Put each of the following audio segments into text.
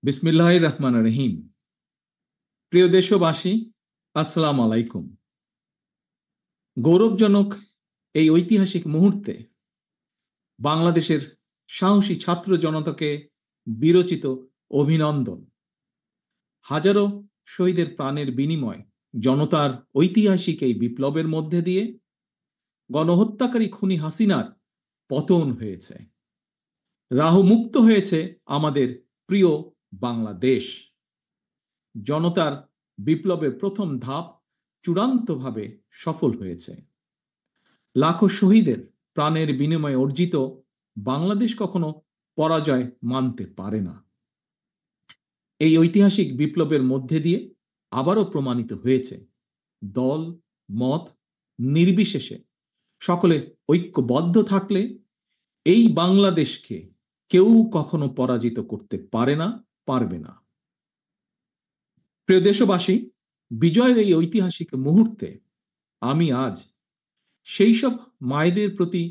বিসমিল্লাহির রহমানির রহিম। প্রিয় দেশবাসী, আসসালামু আলাইকুম। গৌরবজনক এই ঐতিহাসিক মুহূর্তে বাংলাদেশের সাহসী ছাত্র জনতাকে বিরচিত অভিনন্দন। হাজারো শহীদের প্রাণের বিনিময় জনতার ঐতিহাসিক এই বিপ্লবের মধ্যে দিয়ে গণহত্যাকারী খুনি হাসিনার পতন হয়েছে, রাহুমুক্ত হয়েছে আমাদের প্রিয় বাংলাদেশ। জনতার বিপ্লবের প্রথম ধাপ চূড়ান্তভাবে সফল হয়েছে। লাখো শহীদের প্রাণের বিনিময়ে অর্জিত বাংলাদেশ কখনো পরাজয় মানতে পারে না। এই ঐতিহাসিক বিপ্লবের মধ্যে দিয়ে আবারও প্রমাণিত হয়েছে, দল মত নির্বিশেষে সকলে ঐক্যবদ্ধ থাকলে এই বাংলাদেশকে কেউ কখনো পরাজিত করতে পারে না, পারবে না। প্রিয় দেশবাসী, বিজয়ের এই ঐতিহাসিক মুহূর্তে আমি আজ সেই সব মায়েদের প্রতি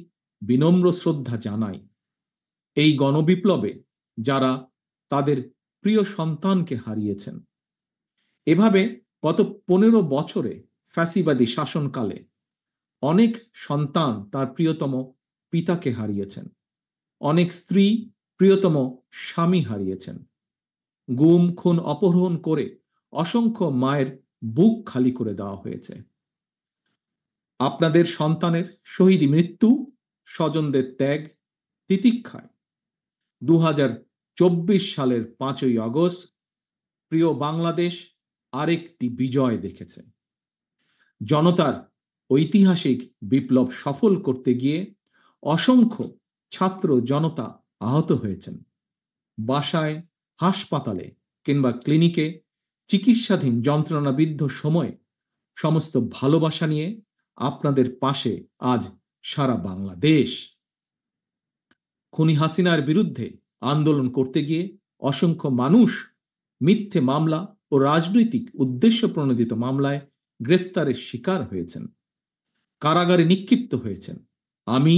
বিনম্র শ্রদ্ধা জানাই, এই গণবিপ্লবে যারা তাদের প্রিয় সন্তানকে হারিয়েছেন। এভাবে গত 15 বছরে ফ্যাসিবাদী শাসনকালে অনেক সন্তান তার প্রিয়তম পিতাকে হারিয়েছেন, অনেক স্ত্রী প্রিয়তম স্বামী হারিয়েছেন, গুম খুন অপহরণ করে অসংখ্য মায়ের বুক খালি করে দেওয়া হয়েছে। আপনাদের সন্তানের শহীদ মৃত্যু, স্বজনদের ত্যাগ তিতিক্ষায় 2024 সালের 5ই আগস্ট প্রিয় বাংলাদেশ আরেকটি বিজয় দেখেছে। জনতার ঐতিহাসিক বিপ্লব সফল করতে গিয়ে অসংখ্য ছাত্র জনতা আহত হয়েছেন। বাসায়, হাসপাতালে কিংবা ক্লিনিকে চিকিৎসাধীন যন্ত্রণাবিদ্ধ সময়ে সমস্ত ভালোবাসা নিয়ে আপনাদের পাশে আজ সারা বাংলাদেশ। খুনি হাসিনার বিরুদ্ধে আন্দোলন করতে গিয়ে অসংখ্য মানুষ মিথ্যে মামলা ও রাজনৈতিক উদ্দেশ্য প্রণোদিত মামলায় গ্রেফতারের শিকার হয়েছেন, কারাগারে নিক্ষিপ্ত হয়েছেন। আমি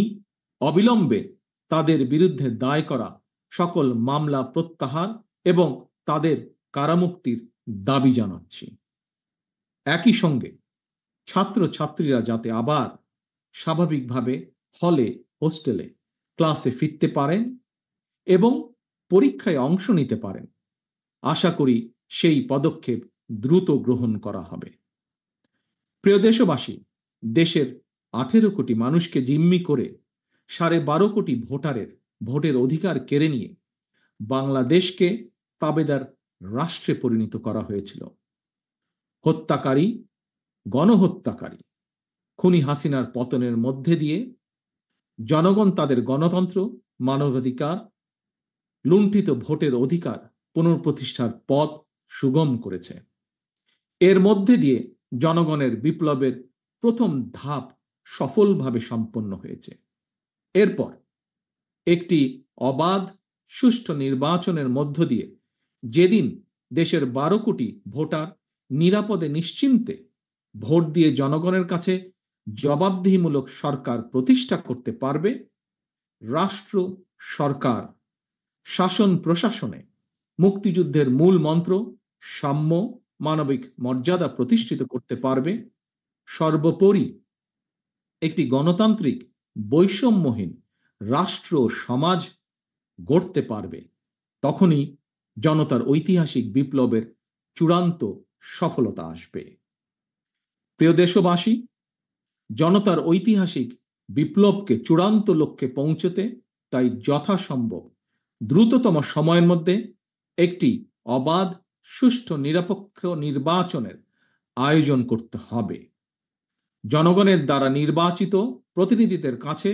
অবিলম্বে তাদের বিরুদ্ধে দায় করা সকল মামলা প্রত্যাহার এবং তাদের কারামুক্তির দাবি জানাচ্ছি। একই সঙ্গে ছাত্রছাত্রীরা যাতে আবার স্বাভাবিকভাবে হলে, হোস্টেলে, ক্লাসে ফিরতে পারেন এবং পরীক্ষায় অংশ নিতে পারেন, আশা করি সেই পদক্ষেপ দ্রুত গ্রহণ করা হবে। প্রিয় দেশবাসী, দেশের 18 কোটি মানুষকে জিম্মি করে 12.5 কোটি ভোটারের ভোটের অধিকার কেড়ে নিয়ে বাংলাদেশকে তাবেদার রাষ্ট্রে পরিণত করা হয়েছিল। হত্যাকারী, গণহত্যাকারী খুনি হাসিনার পতনের মধ্যে দিয়ে জনগণ তাদের গণতন্ত্র, মানবাধিকার, লুণ্ঠিত ভোটের অধিকার পুনঃপ্রতিষ্ঠার পথ সুগম করেছে। এর মধ্যে দিয়ে জনগণের বিপ্লবের প্রথম ধাপ সফলভাবে সম্পন্ন হয়েছে। এরপর একটি অবাধ সুষ্ঠু নির্বাচনের মধ্য দিয়ে যেদিন দেশের 12 কোটি ভোটার নিরাপদে নিশ্চিন্তে ভোট দিয়ে জনগণের কাছে জবাবদিহিমূলক সরকার প্রতিষ্ঠা করতে পারবে, রাষ্ট্র, সরকার, শাসন প্রশাসনে মুক্তিযুদ্ধের মূল মন্ত্র সাম্য, মানবিক মর্যাদা প্রতিষ্ঠিত করতে পারবে, সর্বোপরি একটি গণতান্ত্রিক বৈষম্যহীন রাষ্ট্র সমাজ গড়তে পারবে, তখনই জনতার ঐতিহাসিক বিপ্লবের চূড়ান্ত সফলতা আসবে। প্রিয় দেশবাসী, জনতার ঐতিহাসিক বিপ্লবকে চূড়ান্ত লক্ষ্যে পৌঁছতে তাই যথাসম্ভব দ্রুততম সময়ের মধ্যে একটি অবাধ, সুষ্ঠু, নিরপেক্ষ নির্বাচনের আয়োজন করতে হবে। জনগণের দ্বারা নির্বাচিত প্রতিনিধিদের কাছে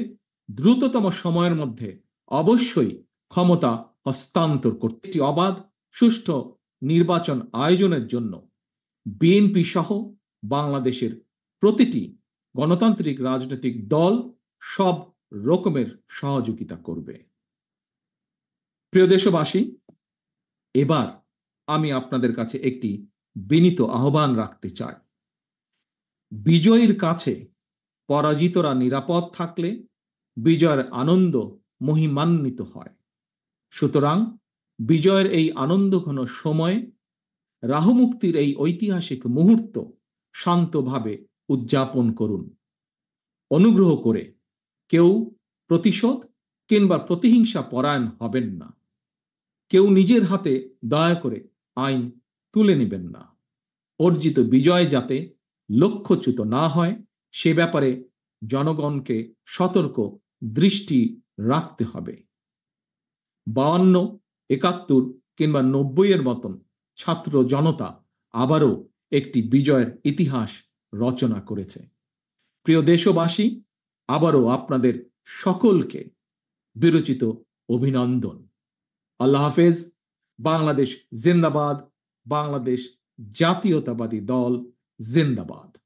দ্রুততম সময়ের মধ্যে অবশ্যই ক্ষমতা হস্তান্তর করতে একটি অবাধ, সুষ্ঠু নির্বাচন আয়োজনের জন্য বিএনপি সহ বাংলাদেশের প্রতিটি গণতান্ত্রিক রাজনৈতিক দল সব রকমের সহযোগিতা করবে। প্রিয় দেশবাসী, এবার আমি আপনাদের কাছে একটি বিনীত আহ্বান রাখতে চাই। বিজয়ীর কাছে পরাজিতরা নিরাপদ থাকলে বিজয়ের আনন্দ মহিমান্বিত হয়। সুতরাং বিজয়ের এই আনন্দঘন সময়ে রাহুমুক্তির এই ঐতিহাসিক মুহূর্ত শান্তভাবে উদযাপন করুন। অনুগ্রহ করে কেউ প্রতিশোধ কিংবা প্রতিহিংসা পরায়ণ হবেন না। কেউ নিজের হাতে দয়া করে আইন তুলে নেবেন না। অর্জিত বিজয় যাতে লক্ষ্যচ্যুত না হয় সে ব্যাপারে জনগণকে সতর্ক দৃষ্টি রাখতে হবে। 52, 71 কিংবা 90 মতন ছাত্র জনতা আবারও একটি বিজয়ের ইতিহাস রচনা করেছে। প্রিয় দেশবাসী, আবারও আপনাদের সকলকে বিরচিত অভিনন্দন। আল্লাহ হাফেজ। বাংলাদেশ জিন্দাবাদ। বাংলাদেশ জাতীয়তাবাদী দল জিন্দাবাদ।